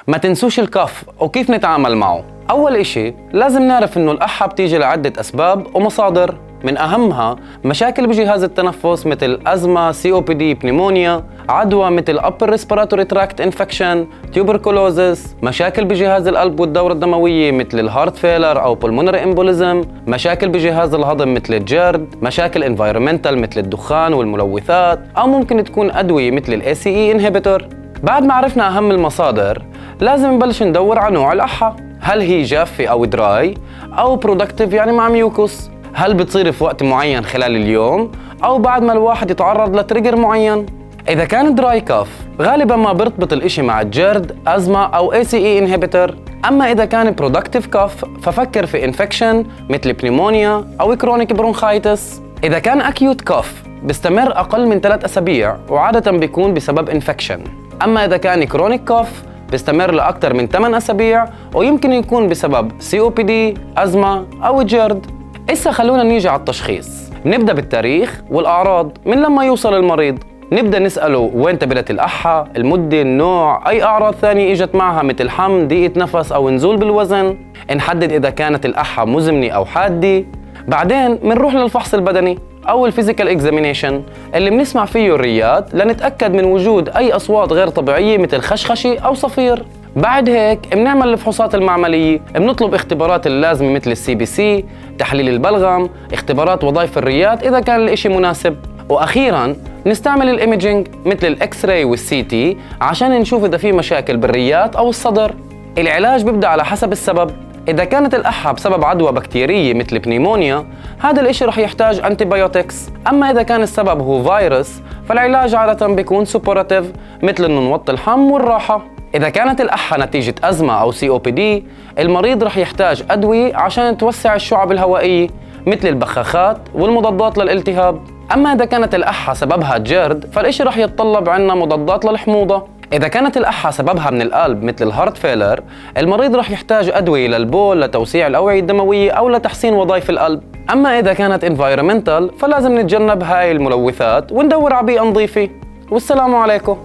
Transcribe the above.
ما تنسوش الكف وكيف نتعامل معه. أول إشي لازم نعرف إنه القحة بتيجي لعدة أسباب ومصادر، من أهمها مشاكل بجهاز التنفس مثل أزمة، COPD، بنيمونيا، عدوى مثل Upper Respiratory Tract Infection، Tuberculosis، مشاكل بجهاز القلب والدورة الدموية مثل الهارت فيلر أو Pulmonary Embolism، مشاكل بجهاز الهضم مثل الجرد، مشاكل Environmental مثل الدخان والملوثات، أو ممكن تكون أدوية مثل ال ACE Inhibitor. بعد ما عرفنا أهم المصادر لازم نبلش ندور على نوع القحة، هل هي جافة أو دراي أو برودكتيف يعني مع ميوكوس، هل بتصير في وقت معين خلال اليوم أو بعد ما الواحد يتعرض لتريجر معين. إذا كان دراي كاف غالباً ما برتبط الإشي مع الجرد، أزمة أو ACE inhibitor. أما إذا كان برودكتيف كاف ففكر في انفكشن مثل بنيمونيا أو كرونيك برونخايتس. إذا كان أكيوت كاف بيستمر أقل من 3 أسابيع وعادة بيكون بسبب انفكشن. أما إذا كان كرونيك كاف بيستمر لأكثر من 8 أسابيع ويمكن يكون بسبب COPD، أزمة أو جرد. إسا خلونا نيجي على التشخيص. نبدأ بالتاريخ والأعراض من لما يوصل المريض. نبدأ نسأله وين تبلت القحة، المدة، النوع، أي أعراض ثانية إجت معها مثل حم، ضيقة نفس أو نزول بالوزن. نحدد إذا كانت القحة مزمنة أو حادة. بعدين منروح للفحص البدني أو الفيزيكال اكزامينيشن اللي بنسمع فيه الريات لنتأكد من وجود أي أصوات غير طبيعية مثل خشخشة أو صفير. بعد هيك بنعمل الفحوصات المعملية، بنطلب اختبارات اللازمة مثل CBC، تحليل البلغم، اختبارات وظائف الريات إذا كان الإشي مناسب. وأخيراً نستعمل الإيميجينج مثل الإكس راي والسي تي عشان نشوف إذا في مشاكل بالريات أو الصدر. العلاج بيبدأ على حسب السبب. إذا كانت القحة بسبب عدوى بكتيرية مثل بنيمونيا هذا الإشي رح يحتاج أنتيبيوتكس. أما إذا كان السبب هو فيروس فالعلاج عادة بيكون سوبوراتيف مثل إنه نوطي الحم والراحة. إذا كانت القحة نتيجة أزمة أو COPD المريض رح يحتاج أدوية عشان توسع الشعب الهوائية مثل البخاخات والمضادات للالتهاب. أما إذا كانت القحة سببها جرد فالإشي رح يتطلب عنا مضادات للحموضة. إذا كانت القحة سببها من القلب مثل الهارت فيلر المريض رح يحتاج أدوية للبول لتوسيع الأوعية الدموية أو لتحسين وظائف القلب. أما إذا كانت environmental فلازم نتجنب هاي الملوثات وندور على بيئة نظيفة. والسلام عليكم.